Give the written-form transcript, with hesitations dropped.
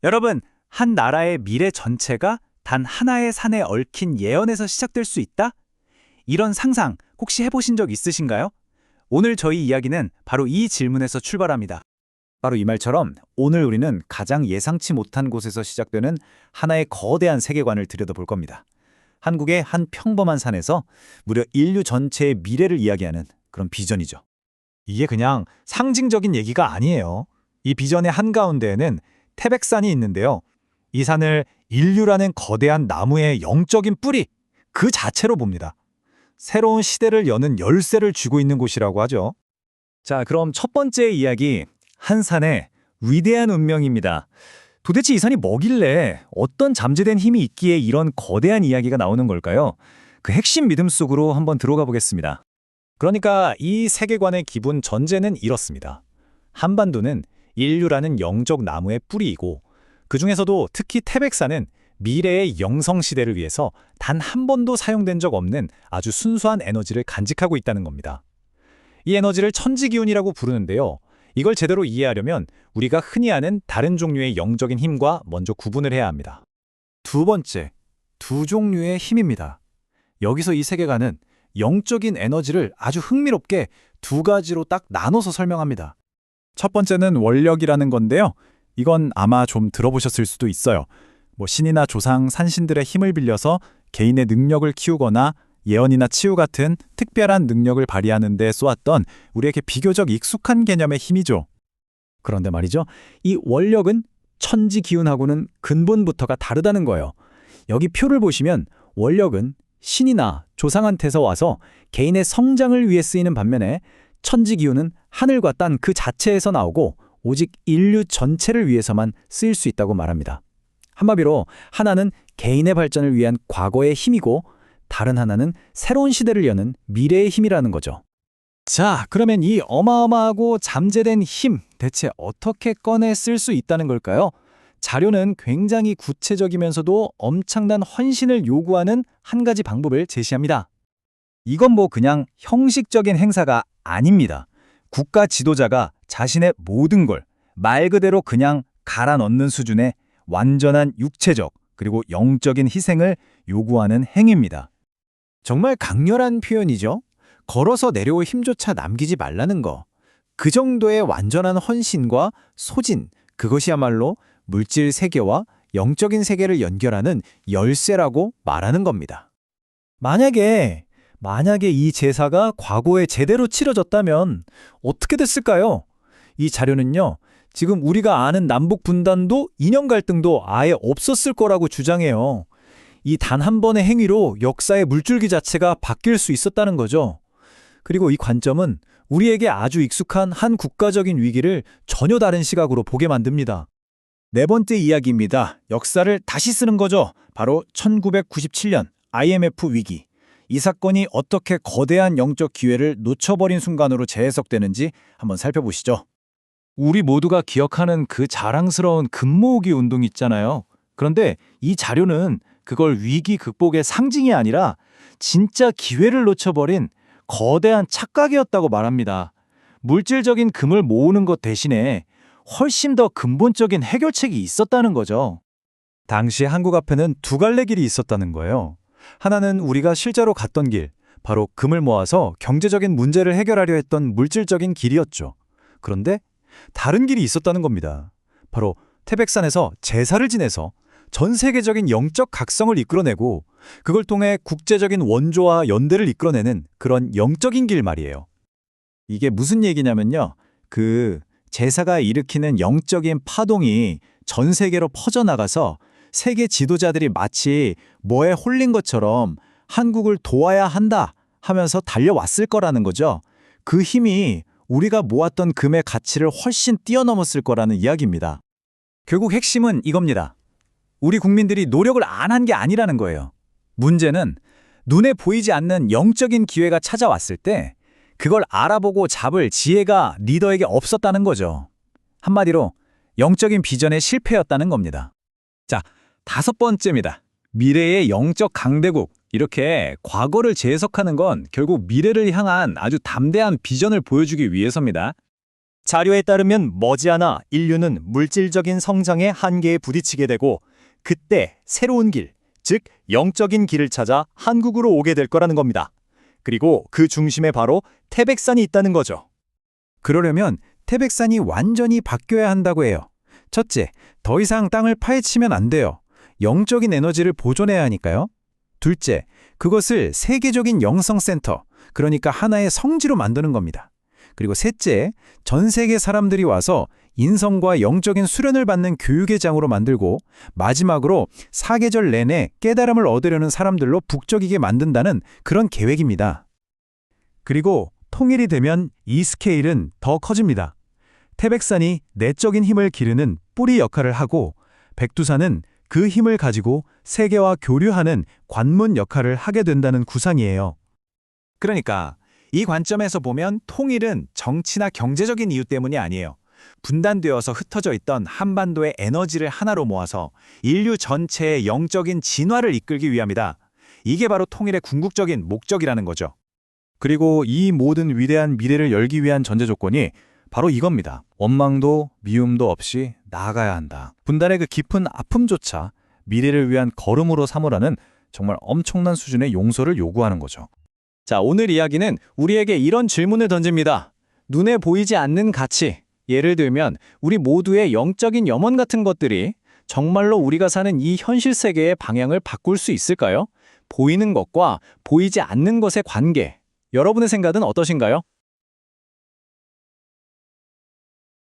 여러분, 한 나라의 미래 전체가 단 하나의 산에 얽힌 예언에서 시작될 수 있다? 이런 상상 혹시 해보신 적 있으신가요? 오늘 저희 이야기는 바로 이 질문에서 출발합니다. 바로 이 말처럼 오늘 우리는 가장 예상치 못한 곳에서 시작되는 하나의 거대한 세계관을 들여다볼 겁니다. 한국의 한 평범한 산에서 무려 인류 전체의 미래를 이야기하는 그런 비전이죠. 이게 그냥 상징적인 얘기가 아니에요. 이 비전의 한가운데에는 태백산이 있는데요. 이 산을 인류라는 거대한 나무의 영적인 뿌리, 그 자체로 봅니다. 새로운 시대를 여는 열쇠를 쥐고 있는 곳이라고 하죠. 자, 그럼 첫 번째 이야기, 한 산의 위대한 운명입니다. 도대체 이 산이 뭐길래 어떤 잠재된 힘이 있기에 이런 거대한 이야기가 나오는 걸까요? 그 핵심 믿음 속으로 한번 들어가 보겠습니다. 그러니까 이 세계관의 기본 전제는 이렇습니다. 한반도는 인류라는 영적 나무의 뿌리이고 그 중에서도 특히 태백산은 미래의 영성시대를 위해서 단 한 번도 사용된 적 없는 아주 순수한 에너지를 간직하고 있다는 겁니다. 이 에너지를 천지기운이라고 부르는데요. 이걸 제대로 이해하려면 우리가 흔히 아는 다른 종류의 영적인 힘과 먼저 구분을 해야 합니다. 두 번째, 두 종류의 힘입니다. 여기서 이 세계관은 영적인 에너지를 아주 흥미롭게 두 가지로 딱 나눠서 설명합니다. 첫 번째는 원력이라는 건데요. 이건 아마 좀 들어보셨을 수도 있어요. 신이나 조상, 산신들의 힘을 빌려서 개인의 능력을 키우거나 예언이나 치유 같은 특별한 능력을 발휘하는 데 쏘았던 우리에게 비교적 익숙한 개념의 힘이죠. 그런데 말이죠, 이 원력은 천지 기운하고는 근본부터가 다르다는 거예요. 여기 표를 보시면 원력은 신이나 조상한테서 와서 개인의 성장을 위해 쓰이는 반면에 천지 기운은 하늘과 땅 그 자체에서 나오고 오직 인류 전체를 위해서만 쓰일 수 있다고 말합니다. 한마디로 하나는 개인의 발전을 위한 과거의 힘이고 다른 하나는 새로운 시대를 여는 미래의 힘이라는 거죠. 자, 그러면 이 어마어마하고 잠재된 힘 대체 어떻게 꺼내 쓸 수 있다는 걸까요? 자료는 굉장히 구체적이면서도 엄청난 헌신을 요구하는 한 가지 방법을 제시합니다. 이건 그냥 형식적인 행사가 아닙니다. 국가 지도자가 자신의 모든 걸 말 그대로 그냥 갈아 넣는 수준의 완전한 육체적 그리고 영적인 희생을 요구하는 행위입니다. 정말 강렬한 표현이죠. 걸어서 내려올 힘조차 남기지 말라는 거. 그 정도의 완전한 헌신과 소진, 그것이야말로 물질 세계와 영적인 세계를 연결하는 열쇠라고 말하는 겁니다. 만약에 이 제사가 과거에 제대로 치러졌다면 어떻게 됐을까요? 이 자료는요, 지금 우리가 아는 남북 분단도 이념 갈등도 아예 없었을 거라고 주장해요. 이 단 한 번의 행위로 역사의 물줄기 자체가 바뀔 수 있었다는 거죠. 그리고 이 관점은 우리에게 아주 익숙한 한 국가적인 위기를 전혀 다른 시각으로 보게 만듭니다. 네 번째 이야기입니다. 역사를 다시 쓰는 거죠. 바로 1997년 IMF 위기. 이 사건이 어떻게 거대한 영적 기회를 놓쳐버린 순간으로 재해석되는지 한번 살펴보시죠. 우리 모두가 기억하는 그 자랑스러운 금모으기 운동 있잖아요. 그런데 이 자료는 그걸 위기 극복의 상징이 아니라 진짜 기회를 놓쳐버린 거대한 착각이었다고 말합니다. 물질적인 금을 모으는 것 대신에 훨씬 더 근본적인 해결책이 있었다는 거죠. 당시 한국 앞에는 두 갈래 길이 있었다는 거예요. 하나는 우리가 실제로 갔던 길, 바로 금을 모아서 경제적인 문제를 해결하려 했던 물질적인 길이었죠. 그런데 다른 길이 있었다는 겁니다. 바로 태백산에서 제사를 지내서 전 세계적인 영적 각성을 이끌어내고 그걸 통해 국제적인 원조와 연대를 이끌어내는 그런 영적인 길 말이에요. 이게 무슨 얘기냐면요. 그 제사가 일으키는 영적인 파동이 전 세계로 퍼져나가서 세계 지도자들이 마치 뭐에 홀린 것처럼 한국을 도와야 한다 하면서 달려왔을 거라는 거죠. 그 힘이 우리가 모았던 금의 가치를 훨씬 뛰어넘었을 거라는 이야기입니다. 결국 핵심은 이겁니다. 우리 국민들이 노력을 안 한 게 아니라는 거예요. 문제는 눈에 보이지 않는 영적인 기회가 찾아왔을 때 그걸 알아보고 잡을 지혜가 리더에게 없었다는 거죠. 한마디로 영적인 비전의 실패였다는 겁니다. 자, 다섯 번째입니다. 미래의 영적 강대국. 이렇게 과거를 재해석하는 건 결국 미래를 향한 아주 담대한 비전을 보여주기 위해서입니다. 자료에 따르면 머지않아 인류는 물질적인 성장의 한계에 부딪히게 되고 그때 새로운 길, 즉 영적인 길을 찾아 한국으로 오게 될 거라는 겁니다. 그리고 그 중심에 바로 태백산이 있다는 거죠. 그러려면 태백산이 완전히 바뀌어야 한다고 해요. 첫째, 더 이상 땅을 파헤치면 안 돼요. 영적인 에너지를 보존해야 하니까요. 둘째, 그것을 세계적인 영성센터, 그러니까 하나의 성지로 만드는 겁니다. 그리고 셋째, 전 세계 사람들이 와서 인성과 영적인 수련을 받는 교육의 장으로 만들고 마지막으로 사계절 내내 깨달음을 얻으려는 사람들로 북적이게 만든다는 그런 계획입니다. 그리고 통일이 되면 이 스케일은 더 커집니다. 태백산이 내적인 힘을 기르는 뿌리 역할을 하고 백두산은 그 힘을 가지고 세계와 교류하는 관문 역할을 하게 된다는 구상이에요. 그러니까 이 관점에서 보면 통일은 정치나 경제적인 이유 때문이 아니에요. 분단되어서 흩어져 있던 한반도의 에너지를 하나로 모아서 인류 전체의 영적인 진화를 이끌기 위함이다. 이게 바로 통일의 궁극적인 목적이라는 거죠. 그리고 이 모든 위대한 미래를 열기 위한 전제 조건이 바로 이겁니다. 원망도 미움도 없이 나아가야 한다. 분단의 그 깊은 아픔조차 미래를 위한 걸음으로 삼으라는 정말 엄청난 수준의 용서를 요구하는 거죠. 자, 오늘 이야기는 우리에게 이런 질문을 던집니다. 눈에 보이지 않는 가치, 예를 들면 우리 모두의 영적인 염원 같은 것들이 정말로 우리가 사는 이 현실 세계의 방향을 바꿀 수 있을까요? 보이는 것과 보이지 않는 것의 관계, 여러분의 생각은 어떠신가요?